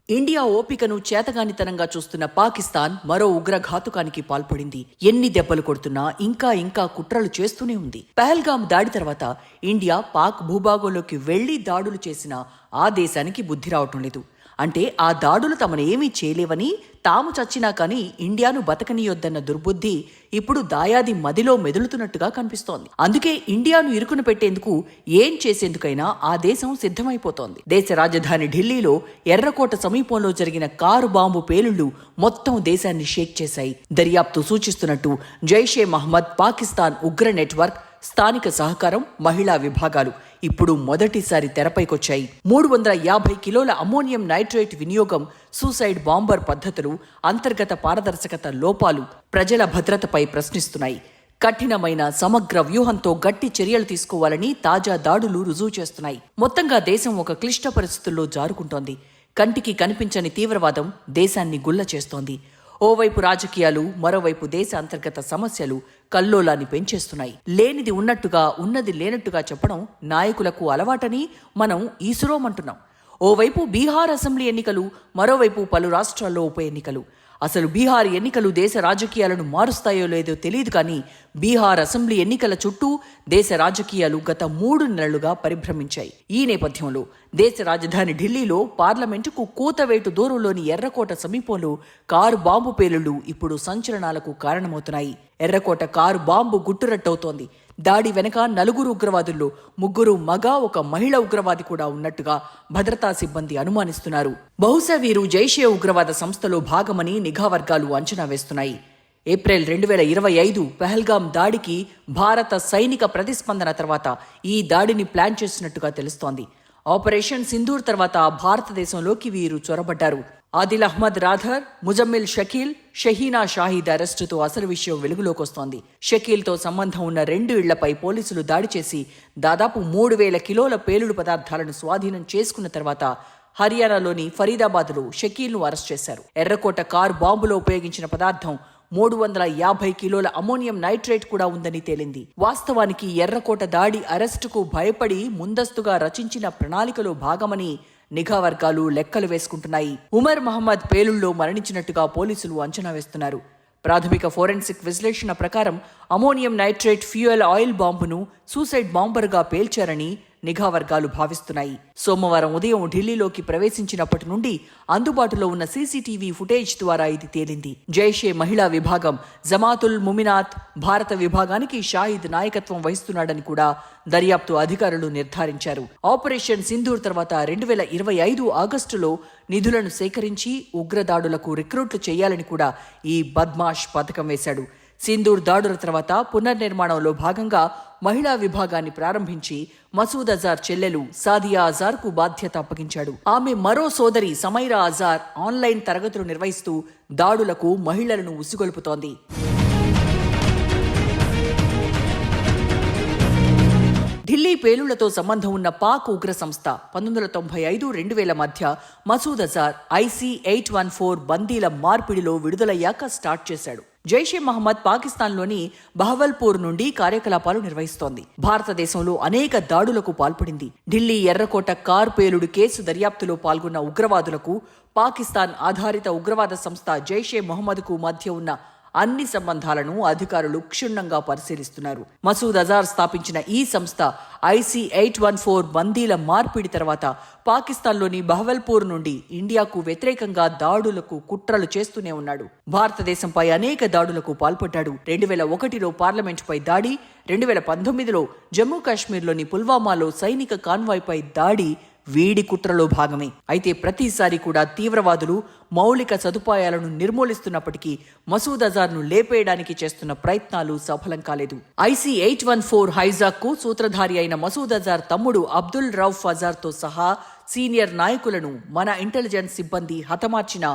India ఓపికను చేతగానితనంగా చూస్తున్న పాకిస్తాన్ మరో ఉగ్రఘాతుకానికి పాల్పడింది. ఎన్ని దెబ్బలు కొడుతున్నా ఇంకా కుట్రలు చేస్తూనే ఉంది. పహల్గామ్ దాడి తర్వాత ఇండియా పాక్ భూభాగంలోకి వెళ్లి దాడులు చేసినా ఆ దేశానికి బుద్ధి రావటం లేదు. అంటే ఆ దాడులు తమను ఏమీ చేయలేవని, తాము చచ్చినా కానీ ఇండియాను బతకనీయొద్దన్న దుర్బుద్ధి ఇప్పుడు దాయాది మదిలో మెదులుతున్నట్టుగా కనిపిస్తోంది. అందుకే ఇండియాను ఇరుకున పెట్టేందుకు ఏం చేసేందుకైనా ఆ దేశం సిద్ధమైపోతోంది. దేశ రాజధాని ఢిల్లీలో ఎర్రకోట సమీపంలో జరిగిన కారు బాంబు పేలుళ్లు మొత్తం దేశాన్ని షేక్ చేశాయి. దర్యాప్తు సూచిస్తున్నట్టు జైషే మహ్మద్, పాకిస్తాన్ ఉగ్ర నెట్వర్క్, స్థానిక సహకారం, మహిళా విభాగాలు ఇప్పుడు మొదటిసారి తెరపైకొచ్చాయి. 350 కిలోల అమ్మోనియం నైట్రేట్ వినియోగం, సూసైడ్ బాంబర్ పద్ధతులు, అంతర్గత పారదర్శకత లోపాలు ప్రజల భద్రతపై ప్రశ్నిస్తున్నాయి. కఠినమైన సమగ్ర వ్యూహంతో గట్టి చర్యలు తీసుకోవాలని తాజా దాడులు రుజువు చేస్తున్నాయి. మొత్తంగా దేశం ఒక క్లిష్ట పరిస్థితుల్లో జారుకుంటోంది. కంటికి కనిపించని తీవ్రవాదం దేశాన్ని గుల్ల చేస్తోంది. ఓవైపు రాజకీయాలు, మరోవైపు దేశ అంతర్గత సమస్యలు కల్లోలాన్ని పెంచేస్తున్నాయి. లేనిది ఉన్నట్టుగా, ఉన్నది లేనట్టుగా చెప్పడం నాయకులకు అలవాటని మనం ఈసురోమంటున్నాం. ఓవైపు బీహార్ అసెంబ్లీ ఎన్నికలు, మరోవైపు పలు రాష్ట్రాల్లో ఉప ఎన్నికలు. అసలు బీహార్ ఎన్నికలు దేశ రాజకీయాలను మారుస్తాయో లేదో తెలియదు, కానీ బీహార్ అసెంబ్లీ ఎన్నికల చుట్టూ దేశ రాజకీయాలు గత 3 నెలలుగా పరిభ్రమించాయి. ఈ నేపథ్యంలో దేశ రాజధాని ఢిల్లీలో పార్లమెంటుకు కూతవేటు దూరంలోని ఎర్రకోట సమీపంలో కారు బాంబు పేలుళ్లు ఇప్పుడు సంచలనాలకు కారణమవుతున్నాయి. ఎర్రకోట కారు బాంబు గుట్టురట్టవుతోంది. దాడి వెనక 4 ఉగ్రవాదుల్లో 3 మగ, 1 మహిళ ఉగ్రవాది కూడా ఉన్నట్టుగా భద్రతా సిబ్బంది అనుమానిస్తున్నారు. బహుశా వీరు జైషే ఉగ్రవాద సంస్థలో భాగమని నిఘా వర్గాలు అంచనా వేస్తున్నాయి. ఏప్రిల్ 2025 పహల్గామ్ దాడికి భారత సైనిక ప్రతిస్పందన తర్వాత ఈ దాడిని ప్లాన్ చేసినట్టుగా తెలుస్తోంది. ఆపరేషన్ సింధూర్ తర్వాత భారతదేశంలోకి వీరు చొరబడ్డారు. ఆదిల్ అహ్మద్ రాథర్, ముజమ్మిల్ షకీల్, షహీనా షాహిద్ అరెస్టుతో అసలు విషయం వెలుగులోకి వస్తోంది. షకీల్తో సంబంధం ఉన్న 2 ఇళ్లపై పోలీసులు దాడి చేసి దాదాపు 3000 కిలోల పేలుడు పదార్థాలను స్వాధీనం చేసుకున్న తర్వాత హర్యానాలోని ఫరీదాబాద్లో షకీల్ను అరెస్ట్ చేశారు. ఎర్రకోట కారు బాంబులో ఉపయోగించిన పదార్థం 350 కిలోల అమోనియం నైట్రేట్ కూడా ఉందని తేలింది. వాస్తవానికి ఎర్రకోట దాడి అరెస్టుకు భయపడి ముందస్తుగా రచించిన ప్రణాళికలో భాగమని నిఘా వర్గాలు లెక్కలు వేసుకుంటున్నాయి. ఉమర్ మహమ్మద్ పేలుళ్లో మరణించినట్టుగా పోలీసులు అంచనా వేస్తున్నారు. ప్రాథమిక ఫోరెన్సిక్ విశ్లేషణ ప్రకారం అమోనియం నైట్రేట్ ఫ్యూయల్ ఆయిల్ బాంబును సూసైడ్ బాంబర్గా పేల్చారని నిఘా వర్గాలు భావిస్తున్నాయి. సోమవారం ఉదయం ఢిల్లీలోకి ప్రవేశించినప్పటి నుండి అందుబాటులో ఉన్న సీసీటీవీ ఫుటేజ్ ద్వారా ఇది తేలింది. జైషే మహిళా విభాగం జమాతుల్ ముమినాత్ భారత విభాగానికి షాహిద్ నాయకత్వం వహిస్తున్నాడని కూడా దర్యాప్తు అధికారులు నిర్ధారించారు. ఆపరేషన్ సింధూర్ తర్వాత 2025 ఆగస్టులో నిధులను సేకరించి ఉగ్రదాడులకు రిక్రూట్లు చేయాలని కూడా ఈ బద్మాష్ పథకం వేశాడు. సింధూర్ దాడుల తర్వాత పునర్నిర్మాణంలో భాగంగా మహిళా విభాగాన్ని ప్రారంభించి మసూద్ అజార్ చెల్లెలు సాదియా అజార్కు బాధ్యత అప్పగించాడు. ఆమె మరో సోదరి సమైరా అజార్ ఆన్లైన్ తరగతులు నిర్వహిస్తూ దాడులకు మహిళలను ఉసిగొల్పుతోంది. ఢిల్లీ పేలుళ్లతో సంబంధం ఉన్న పాక్ ఉగ్ర సంస్థ 1995-2000 మధ్య మసూద్ అజార్ IC-814 బందీల మార్పిడిలో విడుదలయ్యాక స్టార్ట్ చేశాడు. జైషే మహమ్మద్ పాకిస్తాన్లోని బహవల్పూర్ నుండి కార్యకలాపాలు నిర్వహిస్తోంది. భారతదేశంలో అనేక దాడులకు పాల్పడింది. ఢిల్లీ ఎర్రకోట కారు పేలుడు కేసు దర్యాప్తులో పాల్గొన్న ఉగ్రవాదులకు పాకిస్తాన్ ఆధారిత ఉగ్రవాద సంస్థ జైషే మహమ్మద్కు మధ్య ఉన్న అన్ని సంబంధాలను అధికారులు క్షుణ్ణంగా పరిశీలిస్తున్నారు. మసూద్ అజార్ స్థాపించిన ఈ సంస్థ IC-814 బందీల మార్పిడి తర్వాత పాకిస్తాన్లోని బహవల్పూర్ నుండి ఇండియాకు వ్యతిరేకంగా దాడులకు కుట్రలు చేస్తూనే ఉన్నాడు. భారతదేశంపై అనేక దాడులకు పాల్పడ్డాడు. 2001లో పార్లమెంటుపై దాడి, 2019లో జమ్మూ కాశ్మీర్లోని పుల్వామాలో సైనిక కాన్వాయ్పై దాడి వీడి కుట్రలో భాగమే. అయితే ప్రతిసారి కూడా తీవ్రవాదులు మౌలిక సదుపాయాలను నిర్మూలిస్తున్నప్పటికీ మసూద్ అజార్ను లేపేయడానికి చేస్తున్న ప్రయత్నాలు సఫలం కాలేదు. IC-814 హైజాక్కు సూత్రధారి అయిన మసూద్ అజార్ తమ్ముడు అబ్దుల్ రౌఫ్ అజార్తో సహా సీనియర్ నాయకులను మన ఇంటెలిజెన్స్ సిబ్బంది హతమార్చిన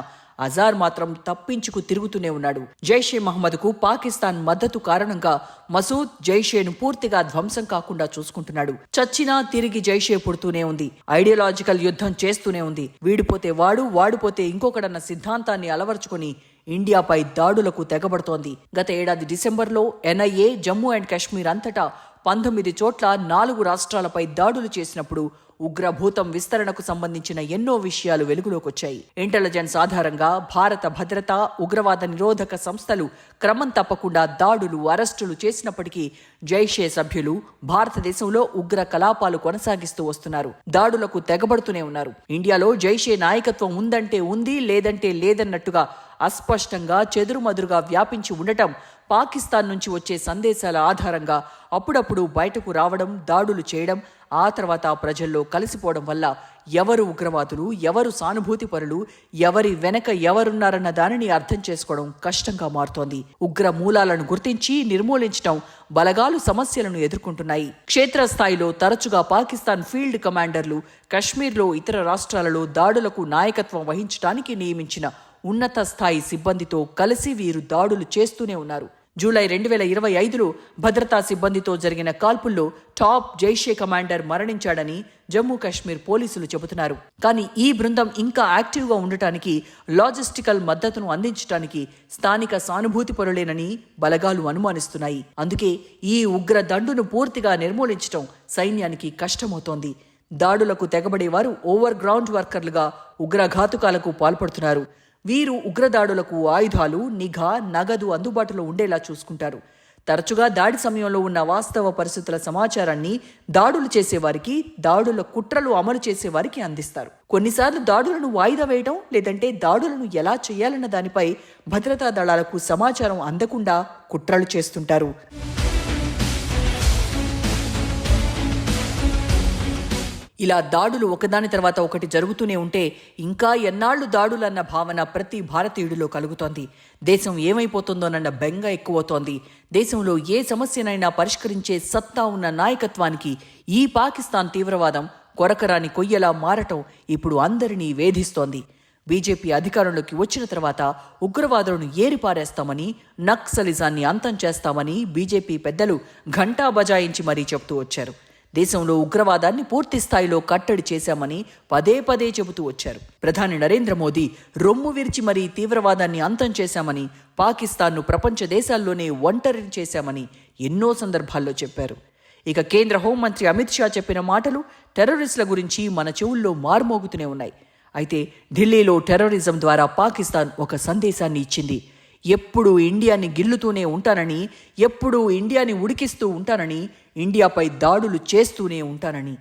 అజార్ మాత్రం తప్పించుకు తిరుగుతూనే ఉన్నాడు. జైషే మహమ్మద్కు పాకిస్తాన్ మద్దతు కారణంగా మసూద్ జైషేను పూర్తిగా ధ్వంసం కాకుండా చూసుకుంటున్నాడు. చచ్చినా తిరిగి జైషే పుడుతూనే ఉంది. ఐడియాలజికల్ యుద్ధం చేస్తూనే ఉంది. వీడిపోతే వాడుపోతే ఇంకొకడన్న సిద్ధాంతాన్ని అలవర్చుకొని ఇండియాపై దాడులకు తెగబడుతోంది. గత ఏడాది డిసెంబర్లో NIA జమ్మూ అండ్ కాశ్మీర్ అంతటా 19 చోట్ల 4 రాష్ట్రాలపై దాడులు చేసినప్పుడు ఉగ్రభూతం విస్తరణకు సంబంధించిన ఎన్నో విషయాలు వెలుగులోకొచ్చాయి. ఇంటెలిజెన్స్ ఆధారంగా భారత భద్రత, ఉగ్రవాద నిరోధక సంస్థలు క్రమం తప్పకుండా దాడులు, అరెస్టులు చేసినప్పటికీ జైషే సభ్యులు భారతదేశంలో ఉగ్ర కలాపాలు కొనసాగిస్తూ వస్తున్నారు. దాడులకు తెగబడుతూనే ఉన్నారు. ఇండియాలో జైషే నాయకత్వం ఉందంటే ఉంది, లేదంటే లేదన్నట్టుగా అస్పష్టంగా చెదురుమదురుగా వ్యాపించి ఉండటం, పాకిస్తాన్ నుంచి వచ్చే సందేశాల ఆధారంగా అప్పుడప్పుడు బయటకు రావడం, దాడులు చేయడం, ఆ తర్వాత ప్రజల్లో కలిసిపోవడం వల్ల ఎవరు ఉగ్రవాదులు, ఎవరు సానుభూతి పరులు, ఎవరి వెనక ఎవరున్నారన్న దానిని అర్థం చేసుకోవడం కష్టంగా మారుతోంది. ఉగ్ర మూలాలను గుర్తించి నిర్మూలించడం బలగాలు సమస్యలను ఎదుర్కొంటున్నాయి. క్షేత్రస్థాయిలో తరచుగా పాకిస్తాన్ ఫీల్డ్ కమాండర్లు కశ్మీర్లో, ఇతర రాష్ట్రాలలో దాడులకు నాయకత్వం వహించడానికి నియమించిన ఉన్నత స్థాయి సిబ్బందితో కలిసి వీరు దాడులు చేస్తూనే ఉన్నారు. జూలై 2025లో భద్రతా సిబ్బందితో జరిగిన కాల్పుల్లో టాప్ జైషే కమాండర్ మరణించాడని జమ్మూ కాశ్మీర్ పోలీసులు చెబుతున్నారు. కానీ ఈ బృందం ఇంకా యాక్టివ్గా ఉండటానికి, లాజిస్టికల్ మద్దతును అందించడానికి స్థానిక సానుభూతి పరులేనని బలగాలు అనుమానిస్తున్నాయి. అందుకే ఈ ఉగ్ర దండును పూర్తిగా నిర్మూలించడం సైన్యానికి కష్టమవుతోంది. దాడులకు తెగబడేవారు ఓవర్ గ్రౌండ్ వర్కర్లుగా ఉగ్రఘాతుకాలకు పాల్పడుతున్నారు. వీరు ఉగ్రదాడులకు ఆయుధాలు, నిఘా, నగదు అందుబాటులో ఉండేలా చూసుకుంటారు. తరచుగా దాడి సమయంలో ఉన్న వాస్తవ పరిస్థితుల సమాచారాన్ని దాడులు చేసేవారికి, దాడుల కుట్రలు అమలు చేసేవారికి అందిస్తారు. కొన్నిసార్లు దాడులను వాయిదా వేయడం, లేదంటే దాడులను ఎలా చేయాలన్న దానిపై భద్రతా దళాలకు సమాచారం అందకుండా కుట్రలు చేస్తుంటారు. ఇలా దాడులు ఒకదాని తర్వాత ఒకటి జరుగుతూనే ఉంటే ఇంకా ఎన్నాళ్లు దాడులన్న భావన ప్రతి భారతీయుడిలో కలుగుతోంది. దేశం ఏమైపోతుందోనన్న బెంగ ఎక్కువవుతోంది. దేశంలో ఏ సమస్యనైనా పరిష్కరించే సత్తా ఉన్న నాయకత్వానికి ఈ పాకిస్తాన్ తీవ్రవాదం కొరకరాని కొయ్యలా మారటం ఇప్పుడు అందరినీ వేధిస్తోంది. బీజేపీ అధికారంలోకి వచ్చిన తర్వాత ఉగ్రవాదులను ఏరిపారేస్తామని, నక్సలిజాన్ని అంతం చేస్తామని బీజేపీ పెద్దలు ఘంటా బజాయించి మరీ చెబుతూ వచ్చారు. దేశంలో ఉగ్రవాదాన్ని పూర్తి స్థాయిలో కట్టడి చేశామని పదే పదే చెబుతూ వచ్చారు. ప్రధాని నరేంద్ర మోదీ రొమ్ము విరిచి మరీ తీవ్రవాదాన్ని అంతం చేశామని, పాకిస్తాన్ను ప్రపంచ దేశాల్లోనే ఒంటరిని చేశామని ఎన్నో సందర్భాల్లో చెప్పారు. ఇక కేంద్ర హోంమంత్రి అమిత్ షా చెప్పిన మాటలు టెర్రరిస్టుల గురించి మన చెవుల్లో మారుమోగుతూనే ఉన్నాయి. అయితే ఢిల్లీలో టెర్రరిజం ద్వారా పాకిస్తాన్ ఒక సందేశాన్ని ఇచ్చింది. ఎప్పుడూ ఇండియాని గిల్లుతూనే ఉంటానని, ఎప్పుడూ ఇండియాని ఉడికిస్తూ ఉంటానని, ఇండియాపై దాడులు చేస్తూనే ఉంటానని,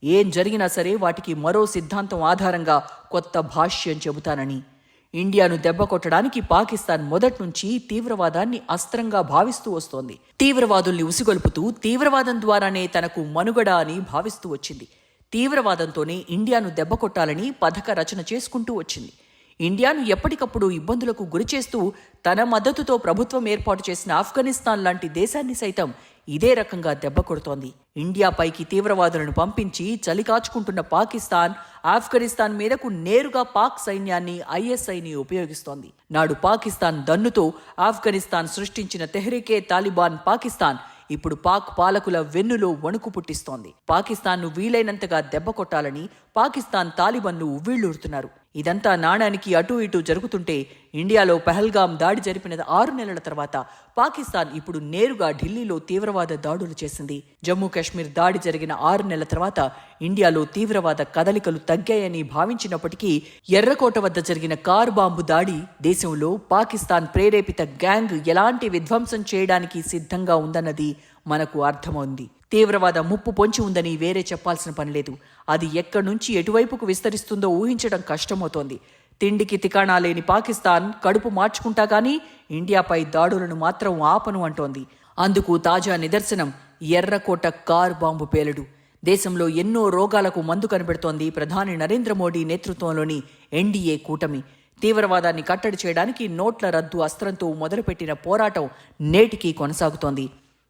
ఏం జరిగినా సరే వాటికి మరో సిద్ధాంతం ఆధారంగా కొత్త భాష్యం చెబుతానని, ఇండియాను దెబ్బకొట్టడానికి పాకిస్తాన్ మొదటి నుంచి తీవ్రవాదాన్ని అస్త్రంగా భావిస్తూ వస్తోంది. తీవ్రవాదుల్ని ఉసిగొల్పుతూ తీవ్రవాదం ద్వారానే తనకు మనుగడ అని భావిస్తూ వచ్చింది. తీవ్రవాదంతోనే ఇండియాను దెబ్బకొట్టాలని పథక రచన చేసుకుంటూ వచ్చింది. ఇండియాను ఎప్పటికప్పుడు ఇబ్బందులకు గురిచేస్తూ తన మద్దతుతో ప్రభుత్వం ఏర్పాటు చేసిన ఆఫ్ఘనిస్తాన్ లాంటి దేశాన్ని సైతం ఇదే రకంగా దెబ్బ కొడుతోంది. ఇండియాపైకి తీవ్రవాదులను పంపించి చలికాచుకుంటున్న పాకిస్తాన్ ఆఫ్ఘనిస్తాన్ మీదకు నేరుగా పాక్ సైన్యాన్ని, ఐఎస్ఐని ఉపయోగిస్తోంది. నాడు పాకిస్తాన్ దన్నుతో ఆఫ్ఘనిస్తాన్ సృష్టించిన తెహ్రీకే తాలిబాన్ పాకిస్తాన్ ఇప్పుడు పాక్ పాలకుల వెన్నులో వణుకు పుట్టిస్తోంది. పాకిస్తాన్ను వీలైనంతగా దెబ్బ కొట్టాలని పాకిస్తాన్ తాలిబాన్లు ఉవ్విళ్లూరుతున్నారు. ఇదంతా నాణానికి అటూ ఇటూ జరుగుతుంటే ఇండియాలో పహల్గాం దాడి జరిపిన 6 నెలల తర్వాత పాకిస్తాన్ ఇప్పుడు నేరుగా ఢిల్లీలో తీవ్రవాద దాడులు చేసింది. జమ్మూ కాశ్మీర్ దాడి జరిగిన 6 నెలల తర్వాత ఇండియాలో తీవ్రవాద కదలికలు తగ్గాయని భావించినప్పటికీ ఎర్రకోట వద్ద జరిగిన కారు బాంబు దాడి దేశంలో పాకిస్తాన్ ప్రేరేపిత గ్యాంగ్ ఎలాంటి విధ్వంసం చేయడానికి సిద్ధంగా ఉందన్నది మనకు అర్థమైంది. తీవ్రవాద ముప్పు పొంచి ఉందని వేరే చెప్పాల్సిన పనిలేదు. అది ఎక్కడి నుంచి ఎటువైపుకు విస్తరిస్తుందో ఊహించడం కష్టమవుతోంది. తిండికి తికాణా లేని పాకిస్తాన్ కడుపు మార్చుకుంటా కానీ ఇండియాపై దాడులను మాత్రం ఆపను అంటోంది. అందుకు తాజా నిదర్శనం ఎర్రకోట కారు బాంబు పేలుడు. దేశంలో ఎన్నో రోగాలకు మందు కనిపెడుతోంది ప్రధాని నరేంద్ర మోడీ నేతృత్వంలోని ఎన్డీఏ కూటమి. తీవ్రవాదాన్ని కట్టడి చేయడానికి నోట్ల రద్దు అస్త్రంతో మొదలుపెట్టిన పోరాటం నేటికీ కొనసాగుతోంది.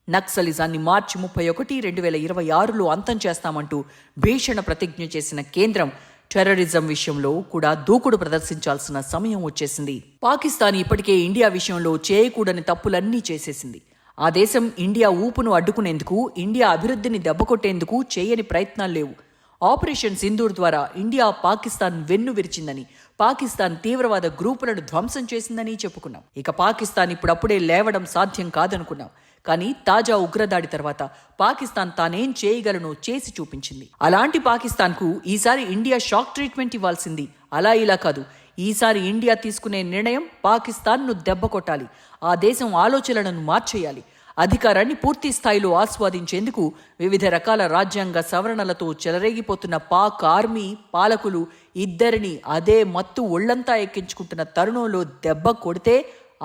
నక్సలిజాన్ని మార్చి 31, 2026లో అంతం చేస్తామంటూ భీషణ ప్రతిజ్ఞ చేసిన కేంద్రం టెర్రరిజం విషయంలో కూడా దూకుడు ప్రదర్శించాల్సిన సమయం వచ్చేసింది. పాకిస్తాన్ ఇప్పటికే ఇండియా విషయంలో చేయకూడని తప్పులన్నీ చేసేసింది. ఆ దేశం ఇండియా ఊపును అడ్డుకునేందుకు, ఇండియా అభివృద్ధిని దెబ్బకొట్టేందుకు చేయని ప్రయత్నాలు లేవు. ఆపరేషన్ సింధూర్ ద్వారా ఇండియా పాకిస్తాన్ వెన్ను విరిచిందని, పాకిస్తాన్ తీవ్రవాద గ్రూపులను ధ్వంసం చేసిందని చెప్పుకున్నాం. ఇక పాకిస్తాన్ ఇప్పుడప్పుడే లేవడం సాధ్యం కాదనుకున్నాం. కానీ తాజా ఉగ్రదాడి తర్వాత పాకిస్తాన్ తానేం చేయగలనో చేసి చూపించింది. అలాంటి పాకిస్తాన్కు ఈసారి ఇండియా షాక్ ట్రీట్మెంట్ ఇవ్వాల్సింది. అలా ఇలా కాదు. ఈసారి ఇండియా తీసుకునే నిర్ణయం పాకిస్తాన్ను దెబ్బ కొట్టాలి, ఆ దేశం ఆలోచనలను మార్చేయాలి. అధికారాన్ని పూర్తి స్థాయిలో ఆస్వాదించేందుకు వివిధ రకాల రాజ్యాంగ సవరణలతో చెలరేగిపోతున్న పాక్ ఆర్మీ పాలకులు ఇద్దరిని అదే మత్తు ఒళ్లంతా ఎక్కించుకుంటున్న తరుణంలో దెబ్బ కొడితే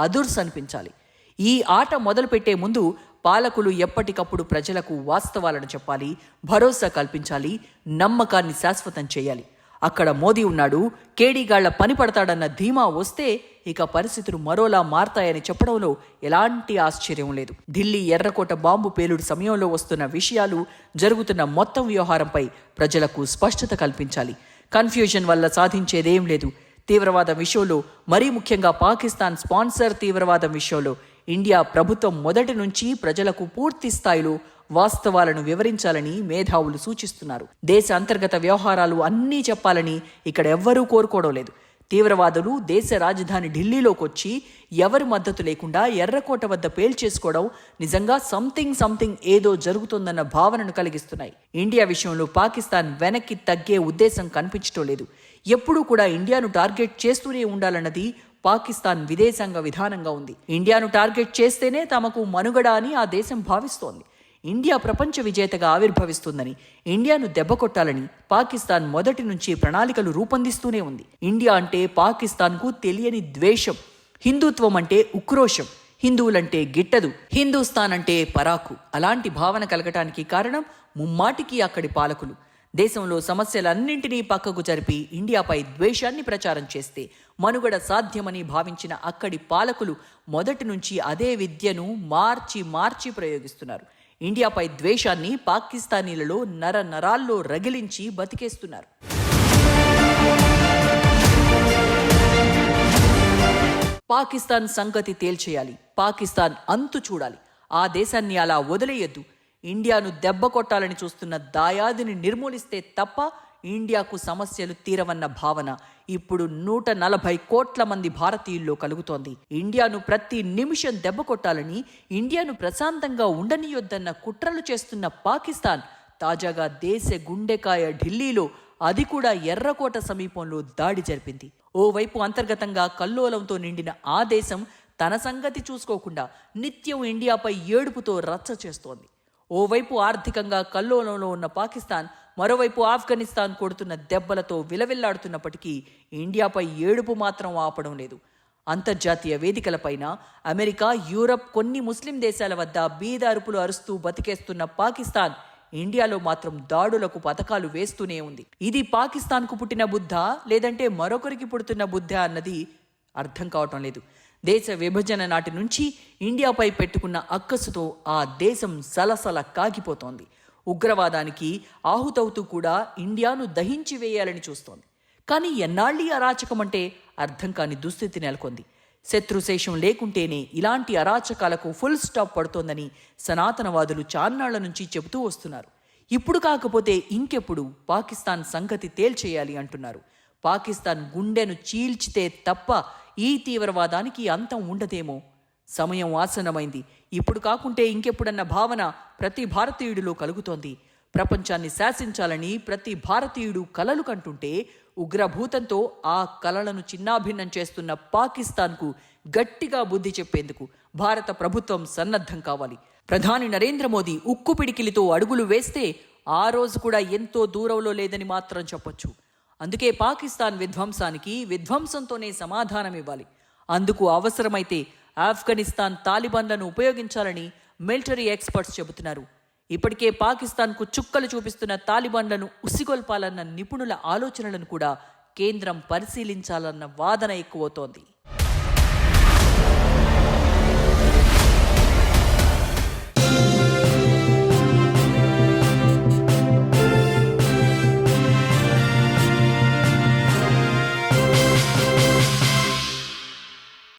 అదుర్స్ అనిపించాలి. ఈ ఆట మొదలుపెట్టే ముందు పాలకులు ఎప్పటికప్పుడు ప్రజలకు వాస్తవాలను చెప్పాలి, భరోసా కల్పించాలి, నమ్మకాన్ని శాశ్వతం చేయాలి. అక్కడ మోదీ ఉన్నాడు, కేడీగాళ్ల పని పడతాడన్న ధీమా వస్తే ఇక పరిస్థితులు మరోలా మారతాయని చెప్పడంలో ఎలాంటి ఆశ్చర్యం లేదు. ఢిల్లీ ఎర్రకోట బాంబు పేలుడు సమయంలో వస్తున్న విషయాలు, జరుగుతున్న మొత్తం వ్యవహారంపై ప్రజలకు స్పష్టత కల్పించాలి. కన్ఫ్యూజన్ వల్ల సాధించేదేం లేదు. తీవ్రవాదం విషయంలో, మరీ ముఖ్యంగా పాకిస్తాన్ స్పాన్సర్ తీవ్రవాదం విషయంలో ఇండియా ప్రభుత్వం మొదటి నుంచి ప్రజలకు పూర్తి స్థాయిలో వాస్తవాలను వివరించాలని మేధావులు సూచిస్తున్నారు. దేశ అంతర్గత వ్యవహారాలు అన్నీ చెప్పాలని ఇక్కడ ఎవ్వరూ కోరుకోవడం లేదు. తీవ్రవాదులు దేశ రాజధాని ఢిల్లీలోకి వచ్చి ఎవరి మద్దతు లేకుండా ఎర్రకోట వద్ద పేల్చేసుకోవడం నిజంగా సంథింగ్ ఏదో జరుగుతుందన్న భావనను కలిగిస్తున్నాయి. ఇండియా విషయంలో పాకిస్తాన్ వెనక్కి తగ్గే ఉద్దేశం కనిపించడం లేదు. ఎప్పుడూ కూడా ఇండియాను టార్గెట్ చేస్తూనే ఉండాలన్నది పాకిస్తాన్ విదేశాంగ విధానంగా ఉంది. ఇండియాను టార్గెట్ చేస్తేనే తమకు మనుగడ అని ఆ దేశం భావిస్తోంది. ఇండియా ప్రపంచ విజేతగా ఆవిర్భవిస్తుందని, ఇండియాను దెబ్బకొట్టాలని పాకిస్తాన్ మొదటి నుంచి ప్రణాళికలు రూపొందిస్తూనే ఉంది. ఇండియా అంటే పాకిస్తాన్కు తెలియని ద్వేషం, హిందుత్వం అంటే ఉక్రోషం, హిందువులంటే గిట్టదు, హిందూస్థాన్ అంటే పరాకు. అలాంటి భావన కలగటానికి కారణం ముమ్మాటికి అక్కడి పాలకులు. దేశంలో సమస్యలన్నింటినీ పక్కకు జరిపి ఇండియాపై ద్వేషాన్ని ప్రచారం చేస్తే మనుగడ సాధ్యమని భావించిన అక్కడి పాలకులు మొదటి నుంచి అదే విద్యను మార్చి ప్రయోగిస్తున్నారు. ఇండియాపై ద్వేషాన్ని పాకిస్తానీలలో నరాల్లో రగిలించి బతికేస్తున్నారు. పాకిస్తాన్ సంగతి తేల్చేయాలి, పాకిస్తాన్ అంతు చూడాలి, ఆ దేశాన్ని అలా వదిలేయొద్దు. ఇండియాను దెబ్బ కొట్టాలని చూస్తున్న దాయాదిని నిర్మూలిస్తే తప్ప ఇండియాకు సమస్యలు తీరవన్న భావన ఇప్పుడు 140 కోట్ల మంది భారతీయుల్లో కలుగుతోంది. ఇండియాను ప్రతి నిమిషం దెబ్బ కొట్టాలని, ఇండియాను ప్రశాంతంగా ఉండనియొద్దన్న కుట్రలు చేస్తున్న పాకిస్తాన్ తాజాగా దేశ గుండెకాయ ఢిల్లీలో, అది కూడా ఎర్రకోట సమీపంలో దాడి జరిపింది. ఓవైపు అంతర్గతంగా కల్లోలంతో నిండిన ఆ దేశం తన సంగతి చూసుకోకుండా నిత్యం ఇండియాపై ఏడుపుతో రచ్చ చేస్తోంది. ఓవైపు ఆర్థికంగా కల్లోలంలో ఉన్న పాకిస్తాన్, మరోవైపు ఆఫ్ఘనిస్తాన్ కొడుతున్న దెబ్బలతో విలవిల్లాడుతున్నప్పటికీ ఇండియాపై ఏడుపు మాత్రం ఆపడం లేదు. అంతర్జాతీయ వేదికలపైన అమెరికా, యూరప్, కొన్ని ముస్లిం దేశాల వద్ద బీదారుపులు అరుస్తూ బతికేస్తున్న పాకిస్తాన్ ఇండియాలో మాత్రం దాడులకు పథకాలు వేస్తూనే ఉంది. ఇది పాకిస్తాన్కు పుట్టిన బుద్ధ, లేదంటే మరొకరికి పుడుతున్న బుద్ధ అన్నది అర్థం కావటం లేదు. దేశ విభజన నాటి నుంచి ఇండియాపై పెట్టుకున్న అక్కసుతో ఆ దేశం సలసల కాగిపోతోంది. ఉగ్రవాదానికి ఆహుతవుతూ కూడా ఇండియాను దహించి వేయాలని చూస్తోంది. కానీ ఎన్నాళ్ళీ అరాచకమంటే అర్థం కాని దుస్థితి నెలకొంది. శత్రుశేషం లేకుంటేనే ఇలాంటి అరాచకాలకు ఫుల్ స్టాప్ పడుతోందని సనాతనవాదులు చాన్నాళ్ల నుంచి చెబుతూ వస్తున్నారు. ఇప్పుడు కాకపోతే ఇంకెప్పుడు పాకిస్తాన్ సంగతి తేల్చేయాలి అంటున్నారు. పాకిస్తాన్ గుండెను చీల్చితే తప్ప ఈ తీవ్రవాదానికి అంతం ఉండదేమో. సమయం ఆసన్నమైంది. ఇప్పుడు కాకుంటే ఇంకెప్పుడన్న భావన ప్రతి భారతీయుడిలో కలుగుతోంది. ప్రపంచాన్ని శాసించాలని ప్రతి భారతీయుడు కలలు కంటుంటే ఉగ్రభూతంతో ఆ కలలను చిన్నాభిన్నం చేస్తున్న పాకిస్తాన్కు గట్టిగా బుద్ధి చెప్పేందుకు భారత ప్రభుత్వం సన్నద్ధం కావాలి. ప్రధాని నరేంద్ర మోదీ ఉక్కు పిడికిలితో అడుగులు వేస్తే ఆ రోజు కూడా ఎంతో దూరంలో లేదని మాత్రం చెప్పొచ్చు. అందుకే పాకిస్తాన్ విధ్వంసానికి విధ్వంసంతోనే సమాధానం ఇవ్వాలి. అందుకు అవసరమైతే ఆఫ్ఘనిస్తాన్ తాలిబాన్లను ఉపయోగించాలని మిలిటరీ ఎక్స్పర్ట్స్ చెబుతున్నారు. ఇప్పటికే పాకిస్తాన్కు చుక్కలు చూపిస్తున్న తాలిబాన్లను ఉసిగొల్పాలన్న నిపుణుల ఆలోచనలను కూడా కేంద్రం పరిశీలించాలన్న వాదన ఎక్కువవుతోంది.